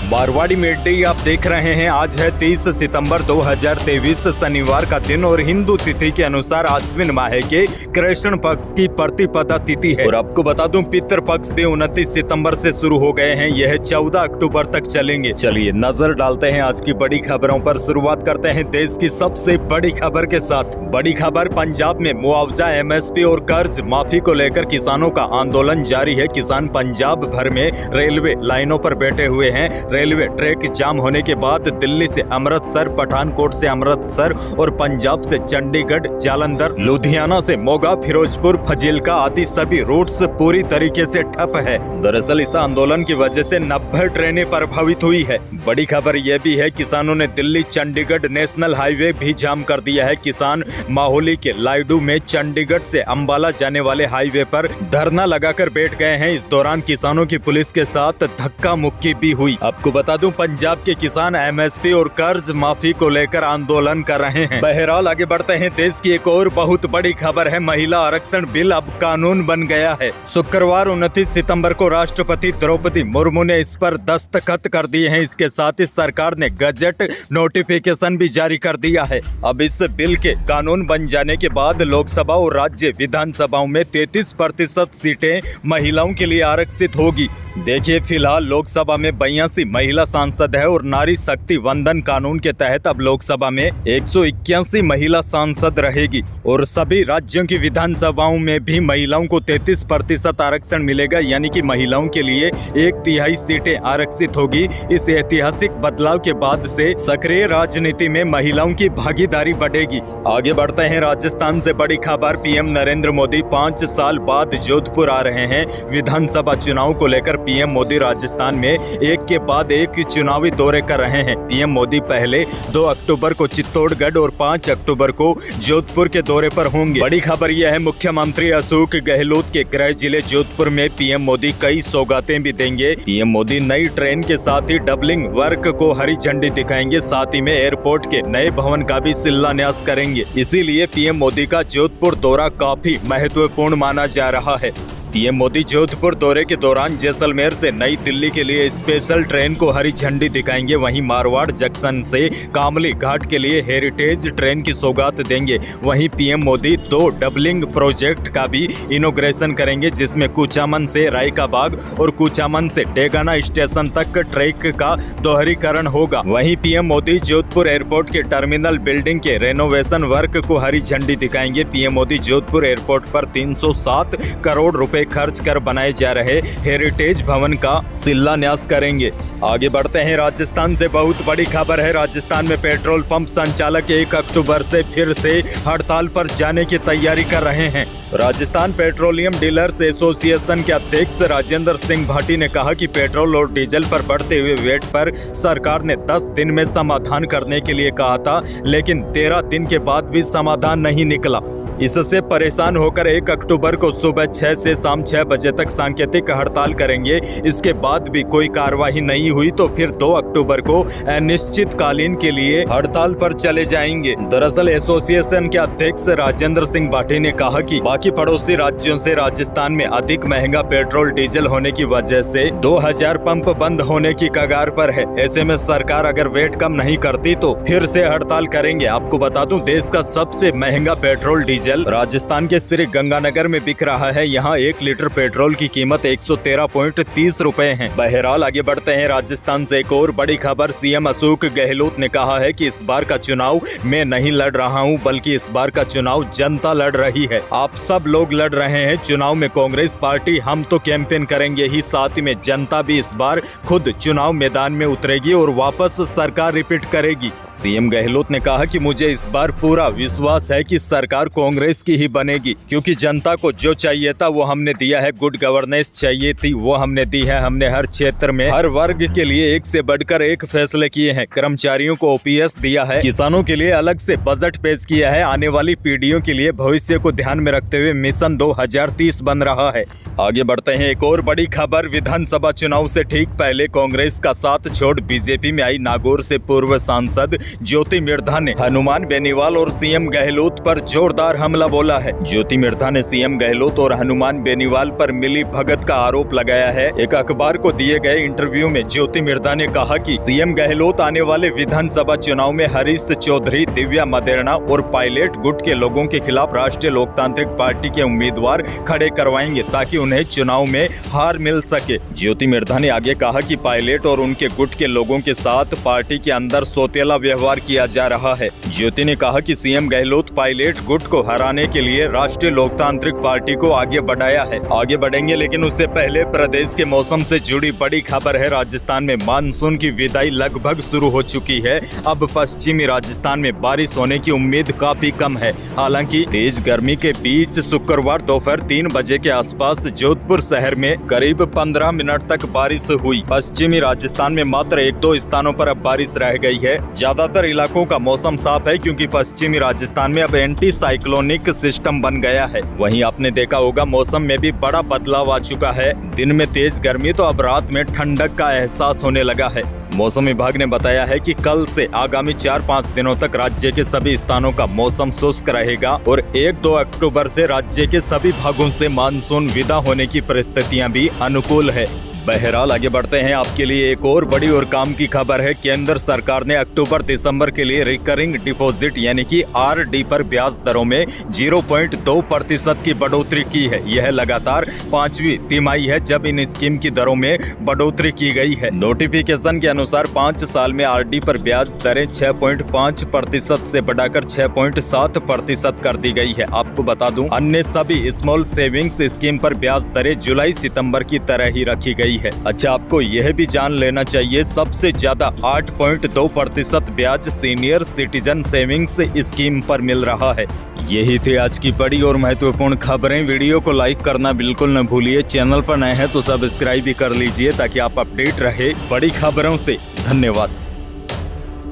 मारवाड़ी मेडी आप देख रहे हैं। आज है 30 सितंबर 2023 शनिवार का दिन और हिंदू तिथि के अनुसार आश्विन माह के कृष्ण पक्ष की प्रतिपदा तिथि है। और आपको बता दूं पितृ पक्ष भी 29 सितंबर से शुरू हो गए हैं। यह 14 अक्टूबर तक चलेंगे। चलिए नजर डालते हैं आज की बड़ी खबरों पर। शुरुआत करते हैं देश की सबसे बड़ी खबर के साथ। बड़ी खबर, पंजाब में मुआवजा, एमएसपी और कर्ज माफी को लेकर किसानों का आंदोलन जारी है। किसान पंजाब भर में रेलवे लाइनों पर बैठे हुए हैं। रेलवे ट्रैक जाम होने के बाद दिल्ली से अमृतसर, पठानकोट से अमृतसर और पंजाब से चंडीगढ़, जालंधर, लुधियाना से मोगा, फिरोजपुर, फजीलका आदि सभी रूट्स पूरी तरीके से ठप है। दरअसल इस आंदोलन की वजह से 90 ट्रेनें प्रभावित हुई है। बड़ी खबर यह भी है किसानों ने दिल्ली चंडीगढ़ नेशनल हाईवे भी जाम कर दिया है। किसान माहौली के लाइडू में चंडीगढ़ से अंबाला जाने वाले हाईवे पर धरना लगाकर बैठ गए हैं। इस दौरान किसानों की पुलिस के साथ धक्का मुक्की भी हुई। आपको बता दूं पंजाब के किसान एमएसपी और कर्ज माफी को लेकर आंदोलन कर रहे हैं। बहरहाल आगे बढ़ते हैं। देश की एक और बहुत बड़ी खबर है। महिला आरक्षण बिल अब कानून बन गया है। शुक्रवार 29 सितंबर को राष्ट्रपति द्रौपदी मुर्मू ने इस पर दस्तखत कर दिए हैं। इसके साथ ही सरकार ने गजट नोटिफिकेशन भी जारी कर दिया है। अब इस बिल के कानून बन जाने के बाद लोकसभा और राज्य विधानसभाओं में 33% सीटें महिलाओं के लिए आरक्षित होगी। देखिए फिलहाल लोकसभा में 82 महिला सांसद है और नारी शक्ति वंदन कानून के तहत अब लोकसभा में 181 महिला सांसद रहेगी और सभी राज्यों की विधानसभाओं में भी महिलाओं को 33% आरक्षण मिलेगा। यानी कि महिलाओं के लिए 1/3 सीटें आरक्षित होगी। इस ऐतिहासिक बदलाव के बाद से सक्रिय राजनीति में महिलाओं की भागीदारी बढ़ेगी। आगे बढ़ते हैं। राजस्थान से बड़ी खबर, पीएम नरेंद्र मोदी 5 साल बाद जोधपुर आ रहे हैं। विधानसभा चुनाव को लेकर पीएम मोदी राजस्थान में एक के बाद एक चुनावी दौरे कर रहे हैं। पीएम मोदी पहले 2 अक्टूबर को चित्तौड़गढ़ और 5 अक्टूबर को जोधपुर के दौरे पर होंगे। बड़ी खबर यह है मुख्यमंत्री अशोक गहलोत के गृह जिले जोधपुर में पीएम मोदी कई सौगातें भी देंगे। पीएम मोदी नई ट्रेन के साथ ही डबलिंग वर्क को हरी झंडी दिखाएंगे। साथ ही में एयरपोर्ट के नए भवन का भी शिलान्यास करेंगे। इसीलिए पीएम मोदी का जोधपुर दौरा काफी महत्वपूर्ण माना जा रहा है। पीएम मोदी जोधपुर दौरे के दौरान जैसलमेर से नई दिल्ली के लिए स्पेशल ट्रेन को हरी झंडी दिखाएंगे। वहीं मारवाड़ जंक्शन से कामली घाट के लिए हेरिटेज ट्रेन की सौगात देंगे। वहीं पीएम मोदी 2 डबलिंग प्रोजेक्ट का भी इनॉग्रेशन करेंगे, जिसमें कुचामन से रायकाबाग और कुचामन से डेगाना स्टेशन तक ट्रैक का दोहरीकरण होगा। वहीं पीएम मोदी जोधपुर एयरपोर्ट के टर्मिनल बिल्डिंग के रेनोवेशन वर्क को हरी झंडी दिखाएंगे। पीएम मोदी जोधपुर एयरपोर्ट पर 307 करोड़ रुपए खर्च कर बनाए जा रहे हेरिटेज भवन का शिलान्यास करेंगे। आगे बढ़ते हैं। राजस्थान से बहुत बड़ी खबर है। राजस्थान में पेट्रोल पंप संचालक 1 अक्टूबर से फिर से हड़ताल पर जाने की तैयारी कर रहे हैं। राजस्थान पेट्रोलियम डीलर्स एसोसिएशन के अध्यक्ष राजेंद्र सिंह भाटी ने कहा कि पेट्रोल और डीजल पर बढ़ते हुए वेट पर सरकार ने 10 दिन में समाधान करने के लिए कहा था, लेकिन 13 दिन के बाद भी समाधान नहीं निकला। इससे परेशान होकर 1 अक्टूबर को सुबह 6 से शाम 6 बजे तक सांकेतिक हड़ताल करेंगे। इसके बाद भी कोई कार्रवाई नहीं हुई तो फिर 2 अक्टूबर को अनिश्चितकालीन के लिए हड़ताल पर चले जाएंगे। दरअसल एसोसिएशन के अध्यक्ष राजेंद्र सिंह भाटी ने कहा कि बाकी पड़ोसी राज्यों से राजस्थान में अधिक महंगा पेट्रोल डीजल होने की वजह से 2000 पंप बंद होने की कगार पर है। ऐसे में सरकार अगर वेट कम नहीं करती तो फिर से हड़ताल करेंगे। आपको बता दूं देश का सबसे महंगा पेट्रोल डीजल राजस्थान के श्री गंगानगर में बिक रहा है। यहाँ 1 लीटर पेट्रोल की कीमत 113.30 रुपए है। बहरहाल आगे बढ़ते हैं। राजस्थान से एक और बड़ी खबर, सीएम अशोक गहलोत ने कहा है कि इस बार का चुनाव मैं नहीं लड़ रहा हूँ, बल्कि इस बार का चुनाव जनता लड़ रही है। आप सब लोग लड़ रहे हैं चुनाव में। कांग्रेस पार्टी हम तो कैंपेन करेंगे ही, साथ में जनता भी इस बार खुद चुनाव मैदान में उतरेगी और वापस सरकार रिपीट करेगी। सीएम गहलोत ने कहा कि मुझे इस बार पूरा विश्वास है कि सरकार कांग्रेस की ही बनेगी, क्योंकि जनता को जो चाहिए था वो हमने दिया है। गुड गवर्नेंस चाहिए थी वो हमने दी है। हमने हर क्षेत्र में हर वर्ग के लिए एक से बढ़कर एक फैसले किए हैं। कर्मचारियों को ओपीएस दिया है, किसानों के लिए अलग से बजट पेश किया है। आने वाली पीढ़ियों के लिए भविष्य को ध्यान में रखते हुए मिशन 2030 बन रहा है। आगे बढ़ते हैं। एक और बड़ी खबर, विधानसभा चुनाव से ठीक पहले कांग्रेस का साथ छोड़ बीजेपी में आई नागौर से पूर्व सांसद ज्योति मिर्धा ने हनुमान बेनीवाल और सीएम गहलोत पर जोरदार हमला बोला है। ज्योति मिर्धा ने सीएम गहलोत और हनुमान बेनीवाल पर मिली भगत का आरोप लगाया है। एक अखबार को दिए गए इंटरव्यू में ज्योति मिर्धा ने कहा कि सीएम गहलोत आने वाले विधानसभा चुनाव में हरीश चौधरी, दिव्या मदेरणा और पायलट गुट के लोगों के खिलाफ राष्ट्रीय लोकतांत्रिक पार्टी के उम्मीदवार खड़े करवाएंगे ताकि उन्हें चुनाव में हार मिल सके। ज्योति मिर्धा ने आगे कहा कि पायलट और उनके गुट के लोगों के साथ पार्टी के अंदर सौतेला व्यवहार किया जा रहा है। ज्योति ने कहा कि सीएम गहलोत पायलट गुट को हराने के लिए राष्ट्रीय लोकतांत्रिक पार्टी को आगे बढ़ाया है। आगे बढ़ेंगे, लेकिन उससे पहले प्रदेश के मौसम से जुड़ी बड़ी खबर है। राजस्थान में मानसून की विदाई लगभग शुरू हो चुकी है। अब पश्चिमी राजस्थान में बारिश होने की उम्मीद काफी कम है। हालांकि तेज गर्मी के बीच शुक्रवार दोपहर 3 बजे के आसपास जोधपुर शहर में करीब 15 मिनट तक बारिश हुई। पश्चिमी राजस्थान में मात्र 1-2 स्थानों पर अब बारिश रह गई है। ज्यादातर इलाकों का मौसम साफ है क्योंकि पश्चिमी राजस्थान में अब एंटी साइक्लोनिक सिस्टम बन गया है। वहीं आपने देखा होगा मौसम में भी बड़ा बदलाव आ चुका है। दिन में तेज गर्मी तो अब रात में ठंडक का एहसास होने लगा है। मौसम विभाग ने बताया है कि कल से आगामी 4-5 दिनों तक राज्य के सभी स्थानों का मौसम शुष्क रहेगा और 1-2 अक्टूबर से राज्य के सभी भागों से मानसून विदा होने की परिस्थितियां भी अनुकूल है। बहरहाल आगे बढ़ते हैं। आपके लिए एक और बड़ी और काम की खबर है। केंद्र सरकार ने अक्टूबर-दिसंबर के लिए रिकरिंग डिपॉजिट यानी कि आरडी पर ब्याज दरों में 0.2% की बढ़ोतरी की है। यह लगातार 5वीं तिमाही है जब इन स्कीम की दरों में बढ़ोतरी की गई है। नोटिफिकेशन के अनुसार 5 साल में आरडी पर ब्याज दरें 6.5% से बढ़ाकर 6.7% कर दी गई है। आपको बता दूं, अन्य सभी स्मॉल सेविंग्स स्कीम पर ब्याज दरें जुलाई-सितंबर की तरह ही रखी गई है। अच्छा, आपको यह भी जान लेना चाहिए सबसे ज्यादा 8.2% ब्याज सीनियर सिटीजन सेविंग्स स्कीम पर मिल रहा है। यही थी आज की बड़ी और महत्वपूर्ण खबरें। वीडियो को लाइक करना बिल्कुल न भूलिए। चैनल पर नए हैं तो सब्सक्राइब भी कर लीजिए ताकि आप अपडेट रहे बड़ी खबरों से। धन्यवाद।